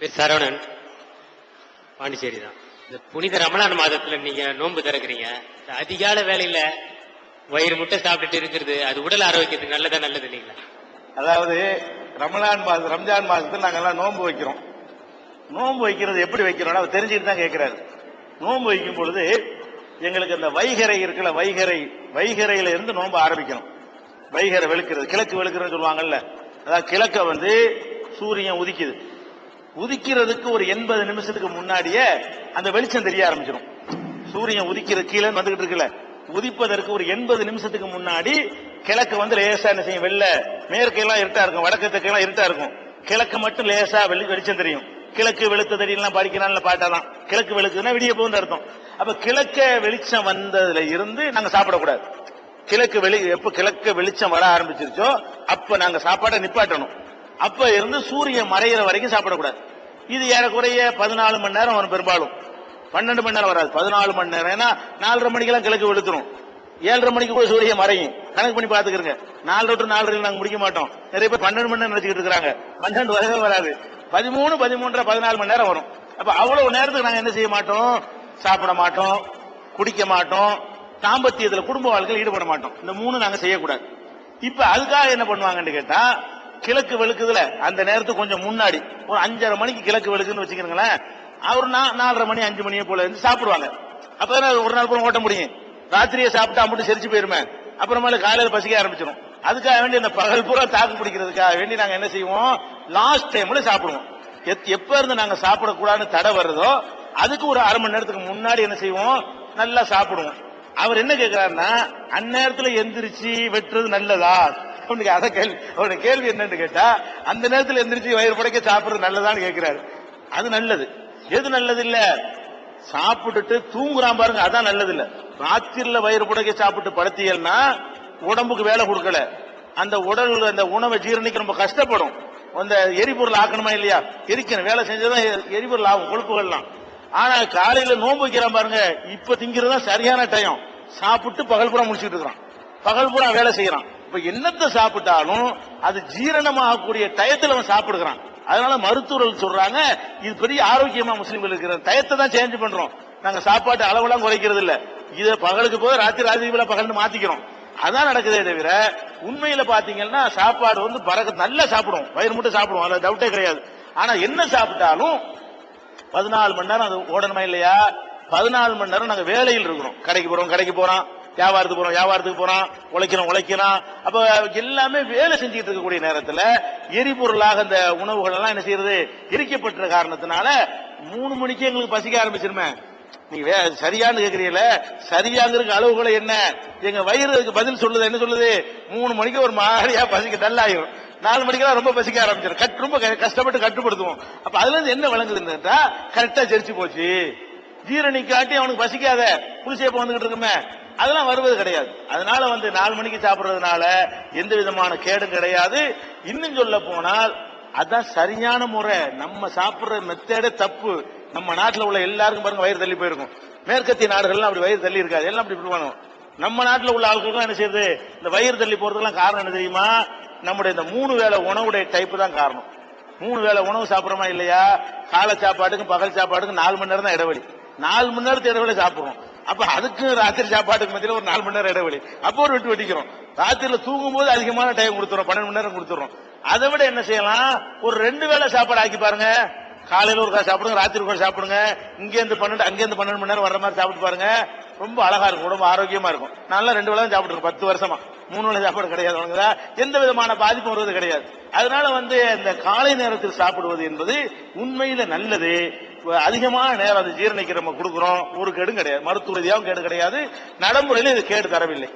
பேர் சரவணன், பாண்டிச்சேரி தான். இந்த புனித ரமலான் மாதத்துல நீங்க நோன்பு திறக்கிறீங்க. அதிகால வேலையில வயிறு முட்டை சாப்பிட்டுட்டு இருக்கிறது அது உடல் ஆரோக்கியத்துக்கு நல்லதா நல்லது இல்லைங்களா? அதாவது ரம்ஜான் மாதத்துல நாங்க எல்லாம் நோன்பு வைக்கிறோம். நோன்பு வைக்கிறது எப்படி வைக்கிறோம் அவர் தெரிஞ்சுட்டு தான் கேட்கிறாரு. நோன்பு வைக்கும் பொழுது எங்களுக்கு அந்த வைகரை இருக்குல்ல, வைகரையில இருந்து நோன்பு ஆரம்பிக்கணும். வைகரை வெளுக்கிறது, கிழக்கு வெளுக்கிறதுன்னு சொல்லுவாங்கல்ல. அதாவது கிழக்க சூரியன் உதிக்குது. உதிக்கிறதுக்கு ஒரு 80 நிமிஷத்துக்கு முன்னாடியே அந்த வெளிச்சம் தெரிய ஆரம்பிச்சிடும். சூரியன் உதிக்கிற கீழே வந்துகிட்டு இருக்குல்ல, உதிப்பதற்கு ஒரு 80 நிமிஷத்துக்கு முன்னாடி கிழக்கு லேசா என்ன செய்யும், வெள்ள மேற்கெல்லாம் இருட்டா இருக்கும், வடக்கத்துக்கெல்லாம் இருட்டா இருக்கும். கிழக்கு மட்டும் லேசா வெளிச்சம் தெரியும். கிழக்கு வெளுத்ததடிலாம் படிக்கிறான்ல பாட்டாதான். கிழக்கு வெளுக்குதுன்னா விடிய போகுது அர்த்தம். அப்ப கிழக்க வெளிச்சம் வந்ததுல இருந்து நாங்க சாப்பிடக்கூடாது. எப்ப கிழக்கு வெளிச்சம் வர ஆரம்பிச்சிருச்சோ அப்ப நாங்க சாப்பாட்டை நிப்பாட்டணும். அப்ப இருந்து சூரியன் மறைகிற வரைக்கும் சாப்பிடக்கூடாது. இது ஏறக்குறைய 14 மணி நேரம் வரும். பெரும்பாலும் 12 மணி நேரம் வராது, 14 மணி நேரம். ஏன்னா 4:30 மணிக்கெல்லாம் கிழக்கு வெளுத்துரும், 7:30 மணிக்கு கூட சூரியன் மறையும். கணக்கு பண்ணி பாத்துக்கிறங்க. 4 to 4:30 நாங்க முடிக்க மாட்டோம். நிறைய பேர் 12 மணி நேரம் நினைச்சுக்கிட்டு இருக்காங்க. 12 வரவே வராது. 13, 13, 14 மணி நேரம் வரும். அப்ப அவ்வளவு நேரத்துக்கு நாங்க என்ன செய்ய மாட்டோம், சாப்பிட மாட்டோம், குடிக்க மாட்டோம், தாம்பத்தியத்துல குடும்ப வாழ்க்கையில் ஈடுபட மாட்டோம். இந்த 3 நாங்க செய்யக்கூடாது. இப்ப அதுக்காக என்ன பண்ணுவாங்கன்னு கேட்டா, கிழக்கு வெளுக்குதுல அந்த நேரத்துக்கு கொஞ்சம் முன்னாடி ஒரு 5:30 மணிக்கு கிழக்கு வெளுக்குன்னு வச்சுக்கிறீங்களேன், அவர் 4:30 மணி 5 மணியே போல இருந்து சாப்பிடுவாங்க. அப்ப ஒரு நாள் கூட ஓட்ட முடியும். ராத்திரியை சாப்பிட்டா மட்டும் செரிச்சு போயிருமே, அப்புறமேல காலையில பசிக்க ஆரம்பிச்சிடும். அதுக்காக வேண்டி அந்த பகல் பூரா தாக்கு பிடிக்கிறதுக்காக வேண்டி நாங்க என்ன செய்வோம், லாஸ்ட் டைம்ல சாப்பிடுவோம். எப்ப இருந்து நாங்க சாப்பிடக்கூடாதுன்னு தடை வருதோ அதுக்கு ஒரு அரை மணி நேரத்துக்கு முன்னாடி என்ன செய்வோம், நல்லா சாப்பிடுவோம். அவர் என்ன கேட்கிறாருன்னா, அந்நேரத்துல எந்திரிச்சு வெட்டுறது நல்லதா? அவனுடைய கேள்வி என்னன்னு கேட்டா, அந்த நேரத்தில் எந்திரிச்சு வயிறு புடைக்க சாப்பிடுறது நல்லதான்னு கேட்கிறாரு. அது நல்லது. எது நல்லது இல்ல, சாப்பிட்டுட்டு தூங்குறான் பாருங்க, அதான் நல்லது இல்ல. ராத்திரில வயிறு புடைக்க சாப்பிட்டு படுத்தீங்கன்னா உடம்புக்கு வேலை கொடுக்கல, அந்த உடல் அந்த உணவை ஜீரணிக்க ரொம்ப கஷ்டப்படும். அந்த எரிபொருள் ஆக்கணுமா இல்லையா, எரிக்கணும், வேலை செஞ்சதான் எரிபொருள் ஆகும், கொழுப்புகள்லாம். ஆனா காலையில நோன்பு வைக்கிறான் பாருங்க, இப்ப திங்கிறதா சரியான டைம். சாப்பிட்டு பகல் பூரா முடிச்சுட்டு இருக்கிறான், பகல் பூரா வேலை செய்யறான். இப்ப என்னத்தை சாப்பிட்டாலும் அது ஜீரணமாகக்கூடிய டயத்துல அவன் சாப்பிடுகிறான். அதனால மருத்துவர்கள் சொல்றாங்க, இது பெரிய ஆரோக்கியமா முஸ்லீம்கள் இருக்கிற டயத்தை தான் சேஞ்ச் பண்றோம். நாங்க சாப்பாட்டு அளவெல்லாம் குறைக்கிறது இல்ல, இதை பகலுக்கு போய் ராத்திரி பகல்னு மாத்திக்கிறோம். அதான் நடக்குதே தவிர உண்மையில பாத்தீங்கன்னா சாப்பாடு பறக்க நல்லா சாப்பிடுவோம், வயிறு மட்டும் சாப்பிடுவோம், அதுல டவுட்டே கிடையாது. ஆனா என்ன சாப்பிட்டாலும் 14 மணி நேரம் அது ஓடணுமா இல்லையா? 14 மணி நேரம் நாங்க வேலையில் இருக்கிறோம். கடைக்கு போறோம், வியாபாரத்துக்கு போறோம், உழைக்கிறோம். அப்ப எல்லாமே வேலை செஞ்சுட்டு இருக்கக்கூடிய நேரத்துல எரிபொருளாக அந்த உணவுகள் எல்லாம் என்ன செய்யறது, எரிக்கப்பட்ட காரணத்தினால 3 மணிக்கு எங்களுக்கு பசிக்க ஆரம்பிச்சிருமே. நீங்க சரியானு கேக்குறீங்கள, சரியாங்கிறதுக்கு அளவுகளை என்ன, எங்க வயிறு பதில் சொல்லுது. என்ன சொல்லுது, 3 மணிக்கு ஒரு மாதிரியா பசிக்க டல்லாயிரும், 4 மணிக்கெல்லாம் ரொம்ப பசிக்க ஆரம்பிச்சிடும். ரொம்ப கஷ்டப்பட்டு கட்டுப்படுத்துவோம். அப்ப அதுல இருந்து என்ன வழங்குதுன்னா, கரெக்டா ஜெரிச்சு போச்சு, ஜீரணிக்காட்டி அவனுக்கு பசிக்காத புளிசேப்ப வந்துகிட்டு இருக்குமே, அதெல்லாம் வருவது கிடையாது. அதனால 4 மணிக்கு சாப்பிடுறதுனால எந்த விதமான கேடும் கிடையாது. இன்னும் சொல்ல போனால் அதான் சரியான முறை. நம்ம சாப்பிடுற மெத்தேடே தப்பு. நம்ம நாட்டில் உள்ள எல்லாருக்கும் பாருங்க வயிறு தள்ளி போயிருக்கும். மேற்கத்திய நாடுகள்லாம் அப்படி வயிறு தள்ளி இருக்காது, எல்லாம் அப்படி பண்ணுவோம். நம்ம நாட்டில் உள்ள ஆட்களுக்கும் என்ன செய்யுது, இந்த வயிறு தள்ளி போறதுக்கெல்லாம் காரணம் என்ன தெரியுமா, நம்முடைய இந்த 3 வேளை உணவுடைய டைப்பு தான் காரணம். 3 வேளை உணவு சாப்பிடுறோமா இல்லையா, காலை சாப்பாட்டுக்கும் பகல் சாப்பாட்டுக்கும் 4 மணி நேரம் தான் இடைவெளி. 4 மணி நேரத்து இடைவெளி சாப்பிடுறோம். அப்ப அதுக்கு ராத்திரி சாப்பாட்டுக்கு மத்தியில் ஒரு 4 மணி நேரம் இடைவெளி. அப்போ ஒரு வெட்டிக்கிறோம். ராத்திரில தூங்கும் போது அதிகமான டைம் கொடுத்துறோம், 12 மணி நேரம் கொடுத்துறோம். அதை விட என்ன செய்யலாம், ஒரு 2 வேளை சாப்பாடு ஆக்கி பாருங்க. காலையில ஒரு சாப்பிடுங்க, ராத்திரி ஒரு சாப்பிடுங்க. இங்கேருந்து 12 அங்கேருந்து 12 மணி நேரம் வர்ற மாதிரி சாப்பிட்டு பாருங்க, ரொம்ப அழகா இருக்கும், ரொம்ப ஆரோக்கியமா இருக்கும். நல்லா 2 வேளை சாப்பிட்டு 10 வருஷமா 3 வேளை சாப்பாடு கிடையாது, எந்த விதமான பாதிப்பும் வருவது கிடையாது. அதனால இந்த காலை நேரத்தில் சாப்பிடுவது என்பது உண்மையில நல்லது. அதிகமான நேரம் அது ஜீரணிக்க நம்ம கொடுக்கிறோம், ஒரு கேடும் கிடையாது, மருத்துவ ரீதியாகவும் கேடு கிடையாது, நடைமுறையில இது கேடு தரவில்லை.